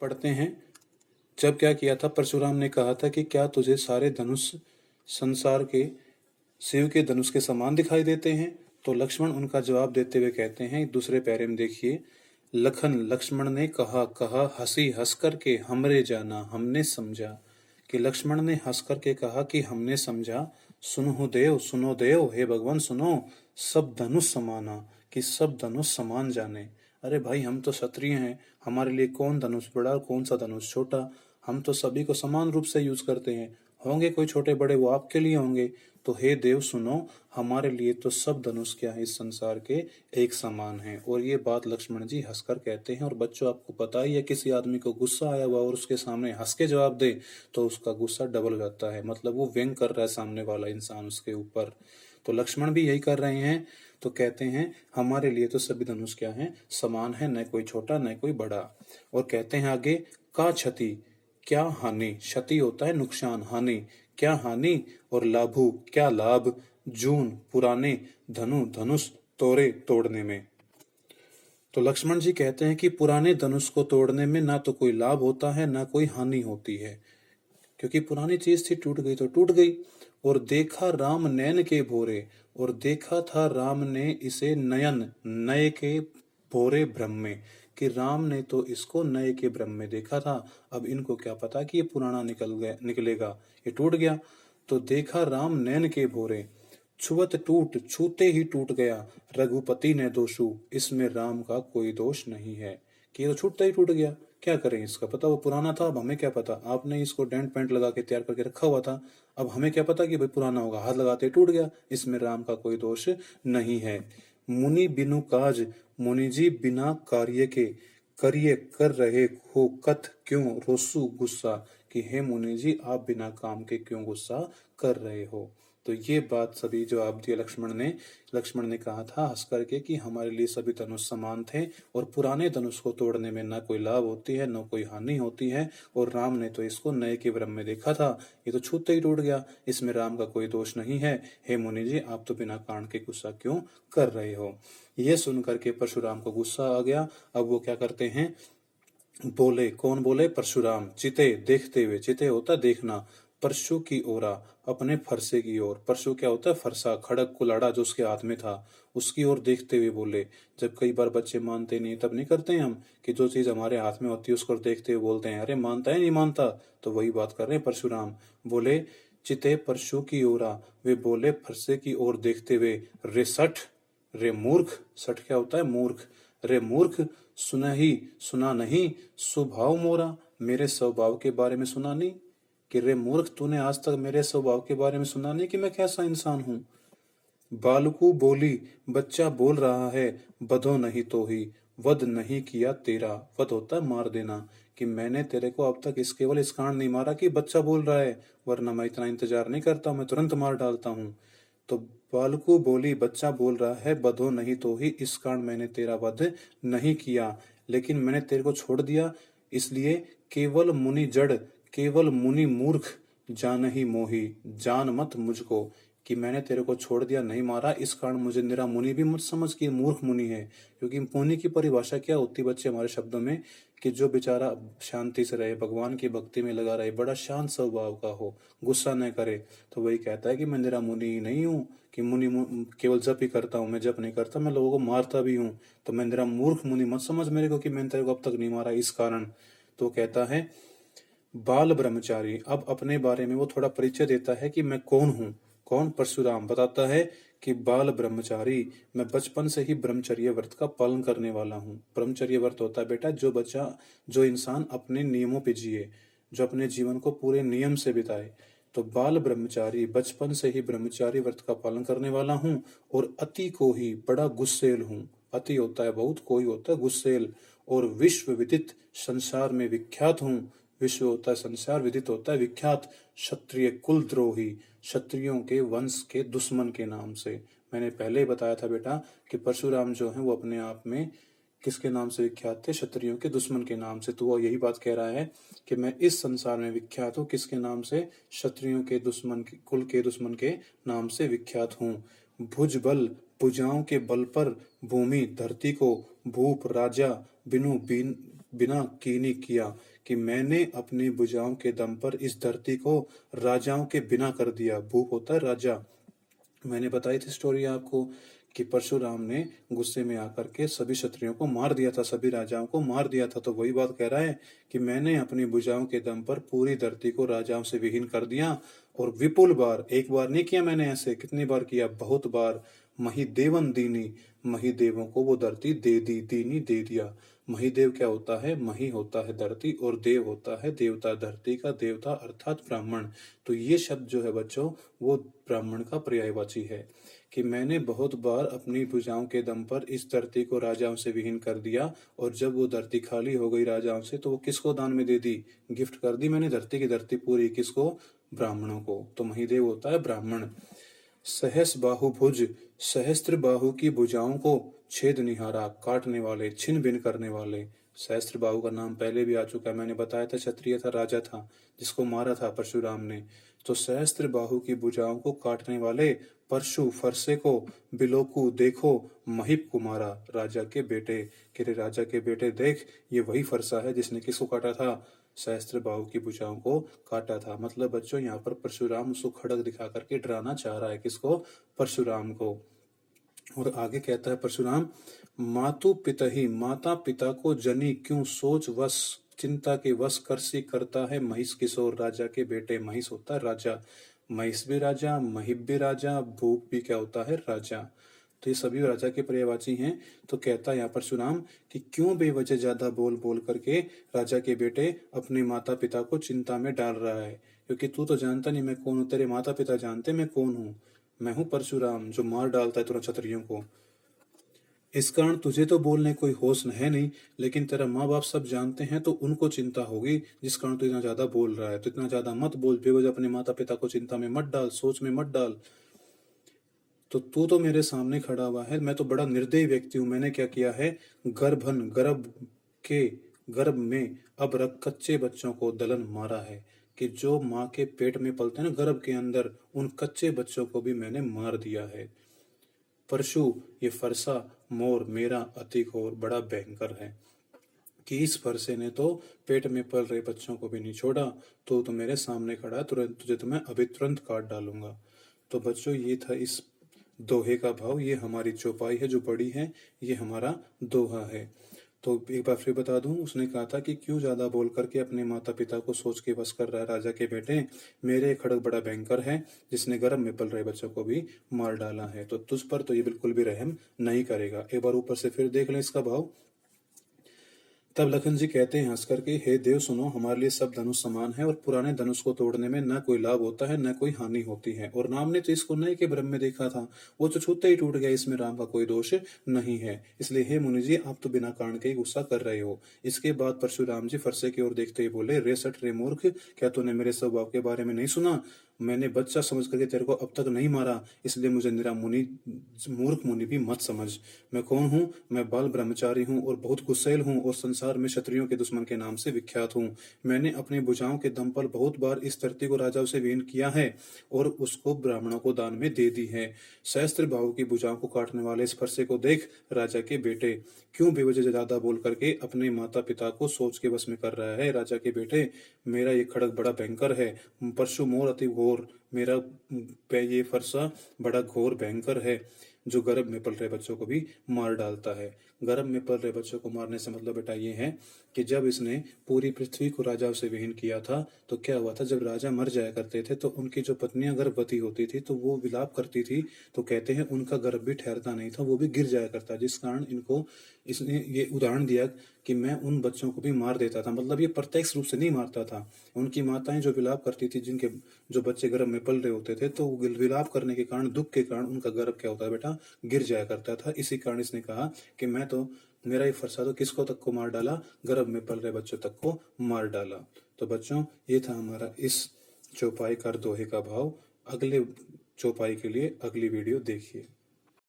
पढ़ते हैं। जब क्या किया था, परशुराम ने कहा था कि क्या तुझे सारे धनुष संसार के शिव के धनुष के समान दिखाई देते हैं? तो लक्ष्मण उनका जवाब देते हुए कहते हैं, दूसरे पैरे में देखिए, लखन लक्ष्मण ने कहा कहा हंसी हंस कर के हमरे जाना हमने समझा। कि लक्ष्मण ने हंस कर के कहा कि हमने समझा। सुनो देव, हे भगवान सुनो, सब धनुष समाना, कि सब धनुष समान जाने। अरे भाई, हम तो क्षत्रिय हैं, हमारे लिए कौन धनुष बड़ा और कौन सा धनुष छोटा, हम तो सभी को समान रूप से यूज करते हैं। होंगे कोई छोटे बड़े, वो आपके लिए होंगे। तो हे देव सुनो, हमारे लिए तो सब धनुष क्या है इस संसार के, एक समान है। और ये बात लक्ष्मण जी हंसकर कहते हैं। और बच्चों, आपको पता ही है, किसी आदमी को गुस्सा आया हुआ और उसके सामने हंस के जवाब दे तो उसका गुस्सा डबल हो जाता है, मतलब वो व्यंग कर रहा है सामने वाला इंसान उसके ऊपर। तो लक्ष्मण भी यही कर रहे हैं। तो कहते हैं हमारे लिए तो सभी धनुष क्या है, समान है, न कोई छोटा न कोई बड़ा। और कहते हैं आगे, का क्षति, क्या हानि, क्षति होता है नुकसान, हानि क्या हानि, और लाभु क्या लाभ, जून पुराने, धनु धनुष तोड़े तोड़ने में। तो लक्ष्मण जी कहते हैं कि पुराने धनुष को तोड़ने में ना तो कोई लाभ होता है ना कोई हानि होती है, क्योंकि पुरानी चीज थी, टूट गई तो टूट गई। और देखा राम नैन के भोरे, और देखा था राम ने इसे नयन नए के भोरे भ्रम में, कि राम ने तो इसको नए के भ्रम में देखा था। अब इनको क्या पता कि ये पुराना निकलेगा, ये टूट गया। तो देखा राम नैन के भोरे, छुअत टूट छूते ही टूट गया, रघुपति ने दोषु, इसमें राम का कोई दोष नहीं है। कि ये तो छूटता ही टूट गया, क्या करें इसका, पता वो पुराना था, अब हमें क्या पता, आपने इसको डेंट पेंट लगा के तैयार करके रखा हुआ था, अब हमें क्या पता कि भाई पुराना होगा, हाथ लगाते टूट गया, इसमें राम का कोई दोष नहीं है। मुनि बिनु काज, मुनि जी बिना कार्य के, करिए कर रहे हो कथ क्यों रोसु गुस्सा, कि हे मुनि जी, आप बिना काम के क्यों गुस्सा कर रहे हो। तो ये बात सभी जवाब दिया लक्ष्मण ने। लक्ष्मण ने कहा था हंस करके कि हमारे लिए सभी धनुष समान थे, और पुराने धनुष को तोड़ने में ना कोई लाभ होती है न कोई हानि होती है, और राम ने तो इसको नए के भ्रम में देखा था, ये तो छूते ही टूट गया, इसमें राम का कोई दोष नहीं है। हे मुनि जी, आप तो बिना कारण के गुस्सा क्यों कर रहे हो। ये सुन करके परशुराम को गुस्सा आ गया। अब वो क्या करते हैं, बोले, कौन बोले, परशुराम, चिते देखते हुए, चिते होता देखना, परशु की ओरा, अपने फरसे की ओर, परशु क्या होता है, फरसा, खड़क कुलाड़ा जो उसके हाथ में था, उसकी ओर देखते हुए बोले। जब कई बार बच्चे मानते नहीं, तब नहीं करते हैं हम कि जो चीज हमारे हाथ में होती है उसको देखते हुए बोलते हैं, अरे मानता है नहीं मानता, तो वही बात कर रहे हैं परशुराम। बोले, चिते परशु की ओरा, वे बोले फरसे की ओर देखते हुए, रे सठ, रे मूर्ख, सठ क्या होता है, मूर्ख, रे मूर्ख, सुना ही सुना नहीं, स्वभाव मोरा, मेरे स्वभाव के बारे में सुना नहीं, कि रे मूर्ख, तूने आज तक मेरे स्वभाव के बारे में सुना नहीं कि मैं कैसा इंसान हूँ। बालकू बोली, बच्चा बोल रहा है, बधो नहीं तो ही, वध नहीं किया तेरा, वध होता है मार देना, कि मैंने तेरे को अब तक इस केवल इस कारण नहीं मारा कि बच्चा बोल रहा है, वरना मैं इतना इंतजार नहीं करता, मैं तुरंत मार डालता हूँ। तो बालकू बोली, बच्चा बोल रहा है, बधो नहीं तो ही, इस कारण मैंने तेरा वध नहीं किया, लेकिन मैंने तेरे को छोड़ दिया इसलिए, केवल मुनि जड़, केवल मुनि मूर्ख, जान ही मोही, जान मत मुझको, कि मैंने तेरे को छोड़ दिया, नहीं मारा, इस कारण मुझे निरा मुनि भी मत समझ कि मूर्ख मुनि है। क्योंकि मुनि की परिभाषा क्या होती है बच्चे हमारे शब्दों में, कि जो बेचारा शांति से रहे, भगवान की भक्ति में लगा रहे, बड़ा शांत स्वभाव का हो, गुस्सा न करे, तो वही कहता है कि मैं निरा मुनि ही नहीं हूँ, कि केवल जप ही करता हूँ, मैं जप नहीं करता, मैं लोगों को मारता भी हूँ, तो मैं निरा मूर्ख मुनि मत समझ मेरे को कि मैंने तेरे को अब तक नहीं मारा इस कारण। तो कहता है बाल ब्रह्मचारी, अब अपने बारे में वो थोड़ा परिचय देता है कि मैं कौन हूँ। कौन, परशुराम बताता है कि बाल ब्रह्मचारी, मैं बचपन से ही ब्रह्मचर्य व्रत का पालन करने वाला हूँ। ब्रह्मचर्य व्रत होता है बेटा जो बच्चा, जो इंसान अपने नियमों पे जिए, जो अपने जीवन को पूरे नियम से बिताए। तो बाल ब्रह्मचारी, बचपन से ही ब्रह्मचारी व्रत का पालन करने वाला हूँ, और अति को ही बड़ा गुस्सेल हूँ। अति होता है बहुत, कोई होता है गुस्सेल, और विश्व विदित, संसार में विख्यात हूँ। विश्व होता है संसार, विदित होता है विख्यात, क्षत्रिय कुल द्रोही, क्षत्रियों के वंश के दुश्मन के नाम से। मैंने पहले ही बताया था बेटा कि परशुराम जो है वो अपने आप में किसके नाम से विख्यात थे, क्षत्रियों के दुश्मन के नाम से। तो वो यही बात कह रहा है कि मैं इस संसार में विख्यात हूँ, किसके नाम से, क्षत्रियों के दुश्मन, कुल के दुश्मन के नाम से विख्यात हूँ। भुज बल, भुजाओं के बल पर भूमि धरती को, भूप राजा, बिनु बिना कीनी किया कि मैंने अपनी भुजाओं के दम पर इस धरती को राजाओं के बिना कर दिया। भूप होता है राजा। मैंने बताई थी स्टोरी आपको कि परशुराम ने गुस्से में आकर के सभी क्षत्रियों को मार दिया था, सभी राजाओं को मार दिया था। तो वही बात कह रहा है कि मैंने अपनी भुजाओं के दम पर पूरी धरती को राजाओं से विहीन कर दिया, और विपुल बार, एक बार नहीं किया मैंने ऐसे, कितनी बार किया, बहुत बार। महिदेवन दीनी, महिदेवों को वो धरती दे दी, दीनी दे दिया। महिदेव क्या होता है? मही होता है धरती और देव होता है देवता, धरती का देवता अर्थात ब्राह्मण। तो ये शब्द जो है बच्चों वो ब्राह्मण का पर्यायवाची है कि मैंने बहुत बार अपनी भुजाओं के दम पर इस धरती को राजाओं से विहीन कर दिया, और जब वो धरती खाली हो गई राजाओं से तो वो किसको दान में दे दी? गिफ्ट कर दी मैंने धरती की धरती पूरी, किसको? ब्राह्मणों को। तो महिदेव होता है ब्राह्मण। सहस बाहु भुज, सहस्त्र बाहु की भुजाओं को छेद निहारा, काटने वाले, छिन्न भिन्न करने वाले। सहस्त्र बाहु का नाम पहले भी आ चुका है, मैंने बताया था, क्षत्रिय था, राजा था, जिसको मारा था परशुराम ने। तो सहस्त्र बाहु की भुजाओं को काटने वाले परशु, फरसे को, बिलोकु देखो, महिप कुमारा, राजा के बेटे। कि राजा के बेटे देख, ये वही फरसा है जिसने किसको काटा था? सहस्त्र बाहु की भुजाओं को काटा था। मतलब बच्चों यहाँ पर परशुराम उसको खड़ग दिखा करके डराना चाह रहा है, किसको? परशुराम को। और आगे कहता है परशुराम, मातु पितहि, माता पिता को जनी क्यों सोच वश, चिंता के वश करसी करता है महिष किशोर, राजा के बेटे। महिष होता है राजा, महिष भी राजा, महिप भी राजा, भूप भी क्या होता है? राजा। तो ये सभी राजा के पर्यायवाची हैं। तो कहता है यहाँ परशुराम कि क्यों बेवजह ज्यादा बोल बोल करके राजा के बेटे अपने माता पिता को चिंता में डाल रहा है, क्योंकि तू तो जानता नहीं मैं कौन हूँ, तेरे माता पिता जानते मैं कौन हूँ। मैं हूँ परशुराम, जो मार डालता है तुरंत क्षत्रियों को। इस कारण तुझे तो बोलने कोई होश है नहीं, लेकिन तेरा माँ बाप सब जानते हैं तो उनको चिंता होगी, जिस कारण तू इतना ज्यादा बोल रहा है। तो इतना ज्यादा मत बोल, बेवजह अपने माता पिता को चिंता में मत डाल, सोच में मत डाल। तो तू तो मेरे सामने खड़ा हुआ है, मैं तो बड़ा निर्दयी व्यक्ति हूँ। मैंने क्या किया है? गर्भन, गर्भ के, गर्भ में अब रख कच्चे बच्चों को दलन मारा है, कि जो माँ के पेट में पलते हैं ना, गर्भ के अंदर, उन कच्चे बच्चों को भी मैंने मार दिया है। परशु, ये फरसा मोर मेरा अति घोर, बड़ा भयंकर है कि इस फरसे ने तो पेट में पल रहे बच्चों को भी नहीं छोड़ा। तो मेरे सामने खड़ा है, तुरंत तुझे तो मैं अभी तुरंत काट डालूंगा। तो बच्चों ये था इस दोहे का भाव। ये हमारी चौपाई है जो बड़ी है, ये हमारा दोहा है। तो एक बार फिर बता दूं, उसने कहा था कि क्यों ज्यादा बोल करके अपने माता पिता को सोच के बस कर रहा है राजा के बेटे, मेरे खड़ग बड़ा भयंकर है जिसने गर्भ में पल रहे बच्चों को भी मार डाला है, तो तुझ पर तो ये बिल्कुल भी रहम नहीं करेगा। एक बार ऊपर से फिर देख लें इसका भाव। तब लखन जी कहते हैं हंस करके, हे देव सुनो, हमारे लिए सब धनुष समान है और पुराने धनुष को तोड़ने में न कोई लाभ होता है न कोई हानि होती है। और राम ने तो इसको नए के ब्रह्म में देखा था, वो तो छूते ही टूट गया, इसमें राम का कोई दोष नहीं है। इसलिए हे मुनि जी, आप तो बिना कारण के ही गुस्सा कर रहे हो। इसके बाद परशुराम जी फरसे की ओर देखते ही बोले, रे सठ रे मूर्ख, क्या तूने मेरे स्वभाव के बारे में नहीं सुना? मैंने बच्चा समझ करके तेरे को अब तक नहीं मारा, इसलिए मुझे निरा मुनि, मूर्ख मुनि भी मत समझ। मैं कौन हूँ? मैं बाल ब्रह्मचारी हूँ और बहुत गुस्सैल हूँ और संसार में क्षत्रियों के दुश्मन के नाम से विख्यात हूँ। मैंने अपनी भुजाओं के दम पर बहुत बार इस धरती को राजाओं से विहीन किया है और उसको ब्राह्मणों को दान में दे दी है। सहस्त्र बाहु की भुजाओं को काटने वाले इस फरसे को देख, राजा के बेटे, क्यों बेवजह ज्यादा बोल करके अपने माता पिता को सोच के बस में कर रहा है? राजा के बेटे, मेरा ये खड़ग बड़ा भयंकर है, परशु मोर अति घोर, मेरा ये फरसा बड़ा घोर भयंकर है, जो गर्भ में पल रहे बच्चों को भी मार डालता है। गर्भ में पल रहे बच्चों को मारने से मतलब बेटा ये है कि जब इसने पूरी पृथ्वी को राजाओं से विहीन किया था तो क्या हुआ था, जब राजा मर जाया करते थे तो उनकी जो पत्नियां गर्भवती होती थी तो वो विलाप करती थी, तो कहते हैं उनका गर्भ भी ठहरता नहीं था, वो भी गिर जाया करता, जिस कारण इनको इसने ये उदाहरण दिया कि मैं उन बच्चों को भी मार देता था। मतलब ये प्रत्यक्ष रूप से नहीं मारता था, उनकी माताएं जो विलाप करती थी, जिनके जो बच्चे गर्भ में पल रहे होते थे, तो विलाप करने के कारण, दुख के कारण उनका गर्भ क्या होता है बेटा, गिर जाया करता था। इसी कारण इसने कहा कि मैं तो, मेरा ये फरसा तो किसको तक को मार डाला, गर्भ में पल रहे बच्चों तक को मार डाला। तो बच्चों ये था हमारा इस चौपाई का दोहे का भाव। अगले चौपाई के लिए अगली वीडियो देखिए।